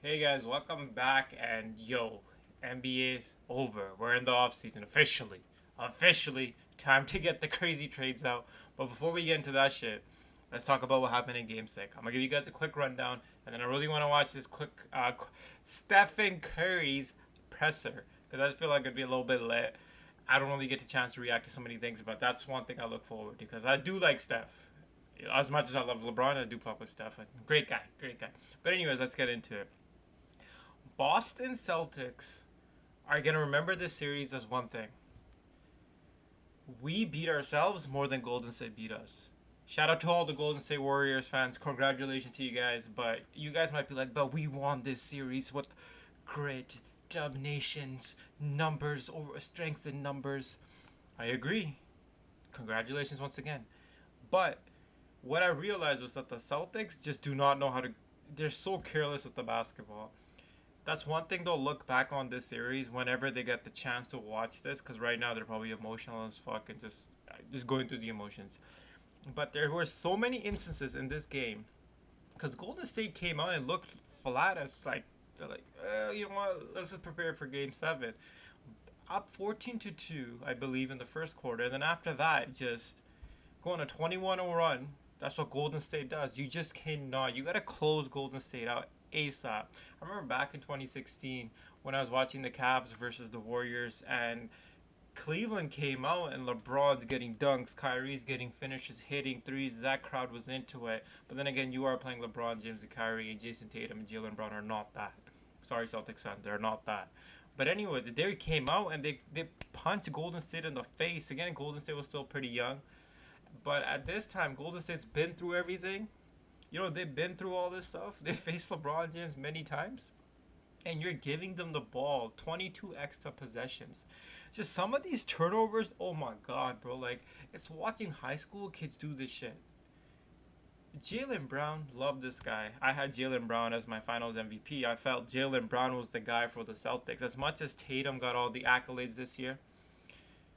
Hey guys, welcome back. And yo, NBA's over. We're in the off season officially. Officially, time to get the crazy trades out. But before we get into that shit, let's talk about what happened in Game Six. I'm gonna give you guys a quick rundown, and then I really want to watch this quick Stephen Curry's presser because I just feel like it'd be a little bit lit. I don't really get the chance to react to so many things, but that's one thing I look forward to because I do like Steph. As much as I love LeBron, I do fuck with Steph. Great guy, great guy. But anyways, let's get into it. Boston Celtics are going to remember this series as one thing. We beat ourselves more than Golden State beat us. Shout out to all the Golden State Warriors fans. Congratulations to you guys. But you guys might be like, but we won this series with grit, dominations, numbers, over strength in numbers. I agree. Congratulations once again. But what I realized was that the Celtics just do not know how to. They're so careless with the basketball. That's one thing they'll look back on this series whenever they get the chance to watch this, because right now they're probably emotional as fuck and just going through the emotions. But there were so many instances in this game, because Golden State came out and looked flat as like they're like, you know what? Let's just prepare for Game Seven. Up 14-2, I believe, in the first quarter, and then after that, just going a 21-0 run. That's what Golden State does. You just cannot. You gotta close Golden State out ASAP. I remember back in 2016 when I was watching the Cavs versus the Warriors, and Cleveland came out and LeBron's getting dunks, Kyrie's getting finishes, hitting threes. That crowd was into it. But then again, you are playing LeBron James and Kyrie, and Jason Tatum and Jalen Brown are not that. Sorry, Celtics fans, they're not that. But anyway, the day came out and they punched Golden State in the face. Again, Golden State was still pretty young. But at this time, Golden State's been through everything. They've been through all this stuff. They faced LeBron James many times. And you're giving them the ball 22 extra possessions. Just some of these turnovers, oh my god, bro. Like, it's watching high school kids do this shit. Jalen Brown, love this guy. I had Jalen Brown as my finals MVP. I felt Jalen Brown was the guy for the Celtics. As much as Tatum got all the accolades this year,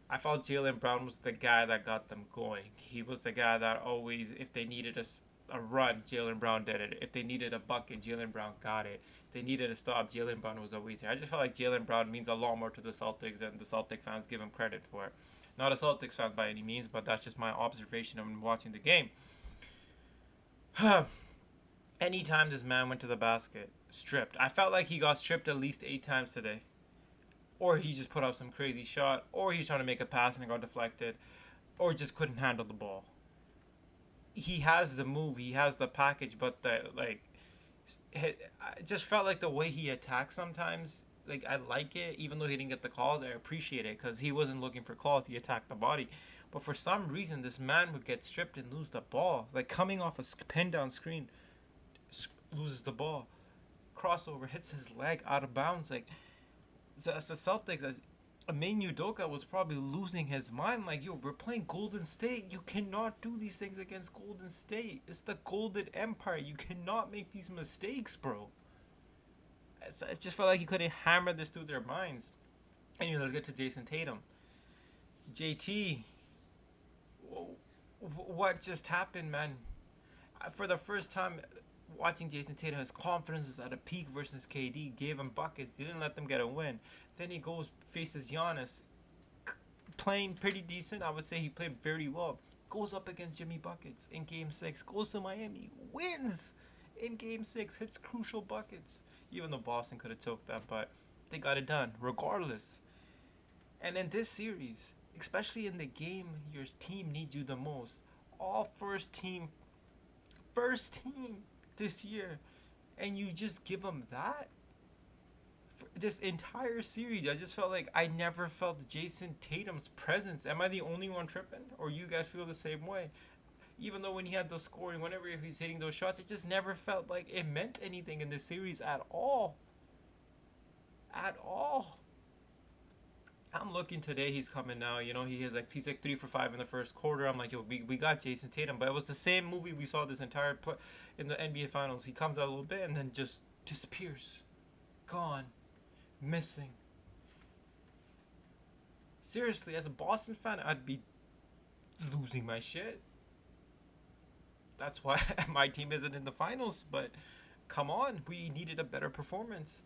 I felt Jalen Brown was the guy that got them going. He was the guy that always, if they needed a run, Jalen Brown did it. If they needed a bucket, Jalen Brown got it. If they needed a stop, Jalen Brown was always there. I just felt like Jalen Brown means a lot more to the Celtics than the Celtic fans give him credit for. Not a Celtics fan by any means, but that's just my observation of watching the game. Anytime this man went to the basket, stripped. I felt like he got stripped at least 8 times today. Or he just put up some crazy shot, or he's trying to make a pass and it got deflected, or just couldn't handle the ball. He has the move, he has the package, but I just felt like the way he attacks sometimes. Like, I like it, even though he didn't get the calls. I appreciate it because he wasn't looking for calls. He attacked the body, but for some reason, this man would get stripped and lose the ball. Like coming off a pin down screen, loses the ball, crossover hits his leg out of bounds. Like, as the Celtics, as Amin Udoka was probably losing his mind. Like, yo, we're playing Golden State. You cannot do these things against Golden State. It's the Golden Empire. You cannot make these mistakes, bro. I just felt like he couldn't hammer this through their minds. Anyway, let's get to Jason Tatum. JT, what just happened, man? For the first time watching Jason Tatum, his confidence was at a peak versus KD. Gave him buckets. Didn't let them get a win. Then he goes faces Giannis, playing pretty decent. I would say he played very well. Goes up against Jimmy Buckets in Game 6. Goes to Miami. Wins in Game 6. Hits crucial buckets. Even though Boston could have choked that, but they got it done regardless. And in this series, especially in the game your team needs you the most, all first team this year, and you just give them that for this entire series. I just felt like I never felt Jason Tatum's presence. Am I the only one tripping, or you guys feel the same way? Even though when he had those scoring, whenever he's hitting those shots, it just never felt like it meant anything in this series at all. At all. I'm looking today. He's coming now. He's like 3 for 5 in the first quarter. I'm like, yo, we got Jason Tatum, but it was the same movie we saw this entire in the NBA Finals. He comes out a little bit and then just disappears, gone, missing. Seriously, as a Boston fan, I'd be losing my shit. That's why my team isn't in the finals. But come on, we needed a better performance.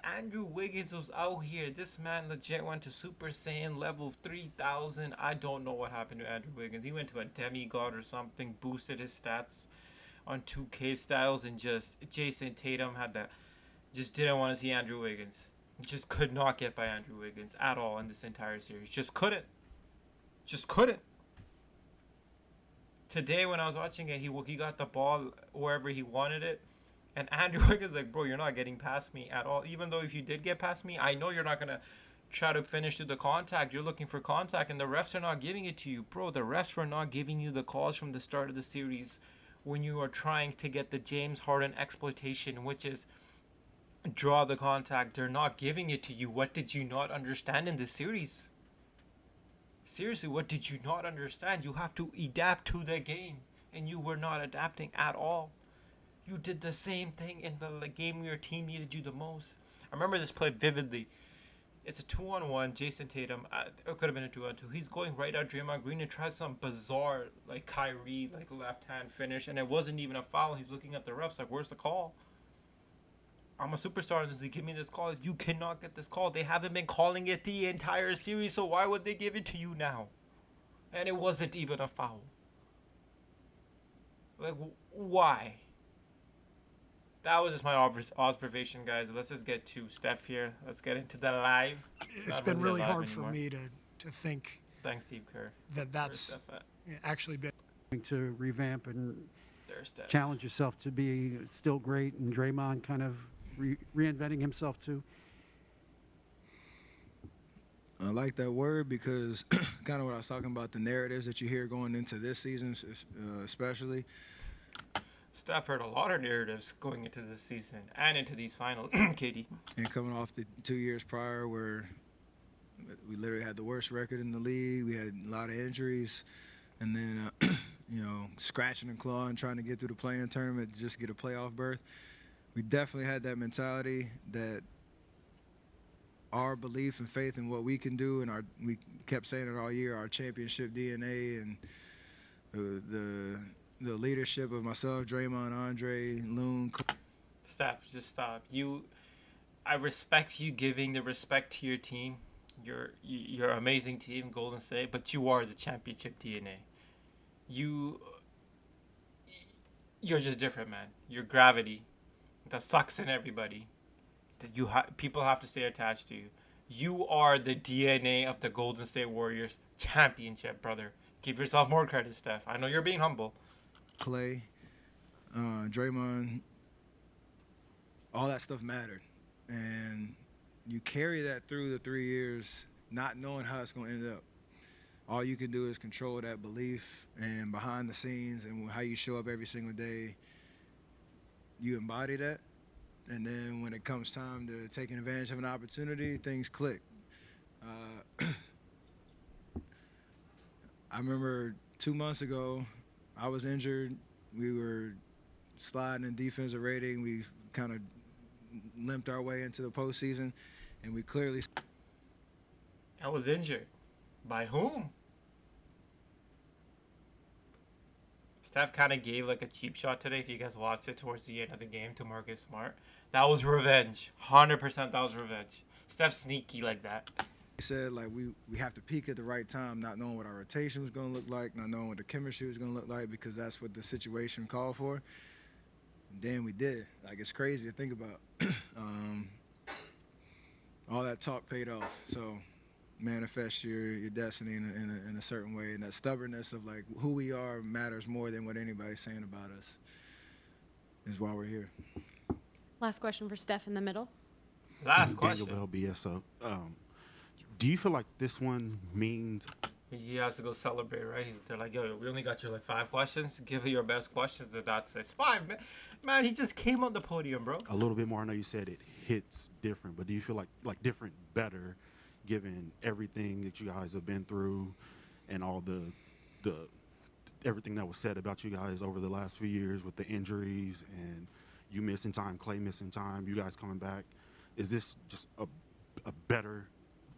Andrew Wiggins was out here. This man legit went to Super Saiyan level 3000. I don't know what happened to Andrew Wiggins. He went to a demigod or something, boosted his stats on 2K styles, and just Jason Tatum had that. Just didn't want to see Andrew Wiggins. Just could not get by Andrew Wiggins at all in this entire series. Just couldn't. Just couldn't. Today when I was watching it, he got the ball wherever he wanted it. And Andrew Wiggins like, bro, you're not getting past me at all. Even though if you did get past me, I know you're not going to try to finish to the contact. You're looking for contact, and the refs are not giving it to you. Bro, the refs were not giving you the calls from the start of the series when you are trying to get the James Harden exploitation, which is draw the contact. They're not giving it to you. What did you not understand in this series? Seriously, what did you not understand? You have to adapt to the game, and you were not adapting at all. You did the same thing in the game your team needed you the most. I remember this play vividly. It's a 2-on-1. Jason Tatum. It could have been a 2-on-2. He's going right at Draymond Green and tries some bizarre, like Kyrie, like left-hand finish, and it wasn't even a foul. He's looking at the refs like, where's the call? I'm a superstar in this league. Give me this call. You cannot get this call. They haven't been calling it the entire series, so why would they give it to you now? And it wasn't even a foul. Like, why? That was just my observation, guys. Let's just get to Steph here. Let's get into the live. It's been really hard for me to think. Thanks, Steve Kerr. That's actually been. To revamp and challenge yourself to be still great, and Draymond kind of reinventing himself too. I like that word because kind of what I was talking about, the narratives that you hear going into this season, especially. Steph heard a lot of narratives going into this season and into these finals, KD. And coming off the 2 years prior where we literally had the worst record in the league, we had a lot of injuries, and then, scratching and clawing, trying to get through the play-in tournament to just get a playoff berth. We definitely had that mentality that our belief and faith in what we can do, and we kept saying it all year, our championship DNA and the leadership of myself, Draymond, Andre, Loon. Steph, just stop. I respect you giving the respect to your team. You're an amazing team, Golden State, but you are the championship DNA. You're just different, man. Your gravity that sucks in everybody. That people have to stay attached to you. You are the DNA of the Golden State Warriors championship, brother. Give yourself more credit, Steph. I know you're being humble. Clay, Draymond, all that stuff mattered. And you carry that through the 3 years, not knowing how it's going to end up. All you can do is control that belief, and behind the scenes and how you show up every single day, you embody that. And then when it comes time to taking advantage of an opportunity, things click. I remember 2 months ago, I was injured. We were sliding in defensive rating. We kind of limped our way into the postseason, and we clearly. I was injured. By whom? Steph kind of gave like a cheap shot today. If you guys watched it towards the end of the game to Marcus Smart, that was revenge. 100% that was revenge. Steph's sneaky like that. He said, like, we have to peak at the right time, not knowing what our rotation was going to look like, not knowing what the chemistry was going to look like, because that's what the situation called for. And then we did. Like, it's crazy to think about. All that talk paid off. So manifest your destiny in a certain way. And that stubbornness of, like, who we are matters more than what anybody's saying about us is why we're here. Last question for Steph in the middle. Last question. Daniel Bell, BSO. Do you feel like this one means... He has to go celebrate, right? They're like, yo, we only got you like 5 questions. Give it your best questions. That's it's 5, man. Man, he just came on the podium, bro. A little bit more. I know you said it hits different, but do you feel like different better given everything that you guys have been through and all the everything that was said about you guys over the last few years with the injuries and you missing time, Clay missing time, you guys coming back? Is this just a better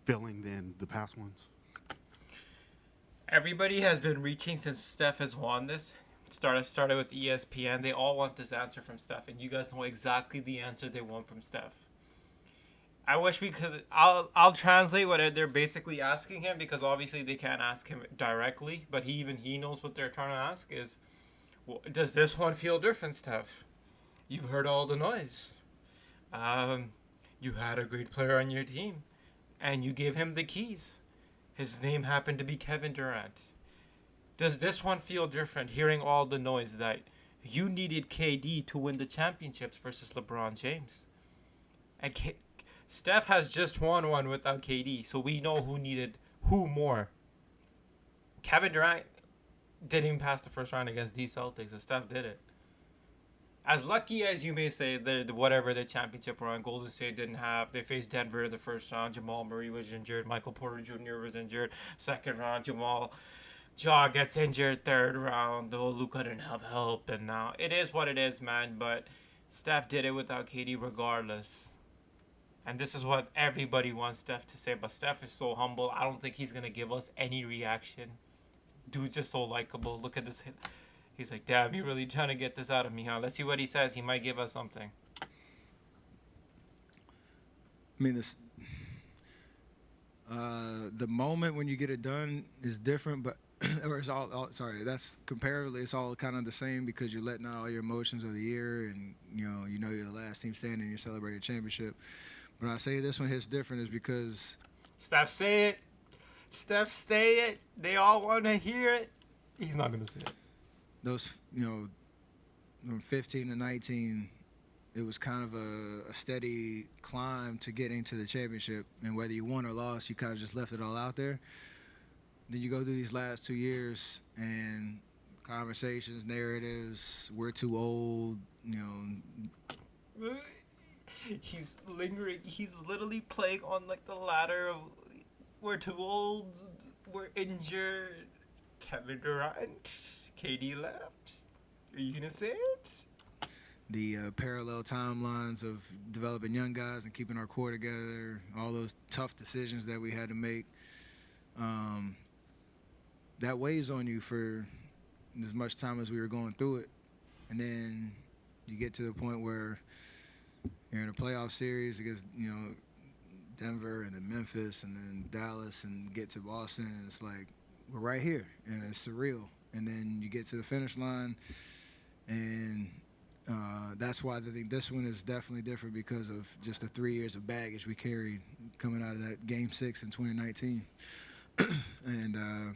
feeling than the past ones? Everybody has been reaching since Steph has won this Started with ESPN. They all want this answer from Steph, and you guys know exactly the answer they want from Steph. I wish we could. I'll translate what they're basically asking him, because obviously they can't ask him directly, but he knows what they're trying to ask is, well, does this one feel different, Steph? You've heard all the noise. You had a great player on your team, and you gave him the keys. His name happened to be Kevin Durant. Does this one feel different, hearing all the noise that you needed KD to win the championships versus LeBron James? And Steph has just won one without KD, so we know who needed who more. Kevin Durant didn't even pass the first round against these Celtics, and Steph did it. As lucky as you may say, whatever the championship run, Golden State didn't have. They faced Denver in the first round. Jamal Murray was injured. Michael Porter Jr. was injured. Second round, Jaw gets injured. Third round, though Luka didn't have help. And now it is what it is, man. But Steph did it without KD regardless. And this is what everybody wants Steph to say. But Steph is so humble. I don't think he's going to give us any reaction. Dude's just so likable. Look at this. He's like, damn, you're really trying to get this out of me, huh? Let's see what he says. He might give us something. I mean, the moment when you get it done is different, but or it's sorry, that's comparatively, it's all kind of the same, because you're letting out all your emotions of the year, and you know you're the last team standing, you're celebrating a championship. But I say this one hits different is because Steph, say it. Steph, say it. They all want to hear it. He's not gonna say it. Those, from 15 to 19, it was kind of a steady climb to getting to the championship. And whether you won or lost, you kind of just left it all out there. Then you go through these last 2 years and conversations, narratives, we're too old, He's lingering. He's literally playing on like the ladder of we're too old, we're injured. Kevin Durant. KD left. Are you gonna say it? The parallel timelines of developing young guys and keeping our core together, all those tough decisions that we had to make, that weighs on you for as much time as we were going through it. And then you get to the point where you're in a playoff series against, Denver and then Memphis and then Dallas, and get to Boston, and it's like, we're right here, and it's surreal. And then you get to the finish line, and that's why I think this one is definitely different, because of just the 3 years of baggage we carried coming out of that Game 6 in 2019. And,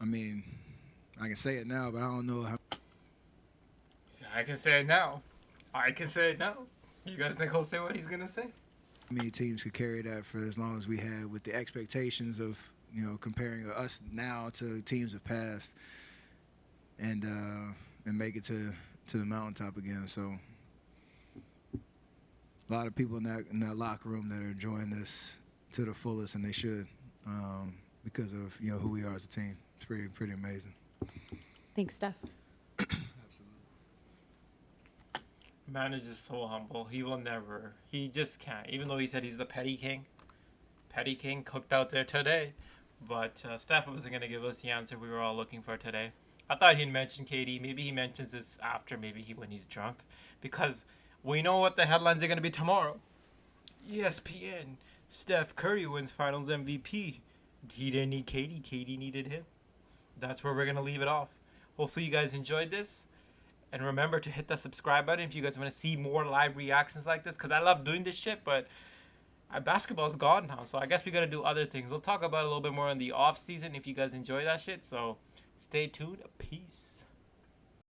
I mean, I can say it now, but I don't know how. I can say it now. You guys think he'll say what he's going to say? Many teams could carry that for as long as we had, with the expectations of, comparing us now to teams of past, and make it to the mountaintop again. So a lot of people in that locker room that are enjoying this to the fullest, and they should, because of who we are as a team. It's pretty amazing. Thanks, Steph. Man is just so humble. He just can't. Even though he said he's the petty king cooked out there today. But Steph wasn't going to give us the answer we were all looking for today. I thought he'd mention KD. Maybe he mentions this after, when he's drunk. Because we know what the headlines are going to be tomorrow. ESPN, Steph Curry wins Finals MVP. He didn't need KD. KD needed him. That's where we're going to leave it off. Hopefully you guys enjoyed this. And remember to hit the subscribe button if you guys want to see more live reactions like this. Because I love doing this shit, but basketball's gone now, so I guess we gotta do other things. We'll talk about it a little bit more in the off season if you guys enjoy that shit. So stay tuned. Peace.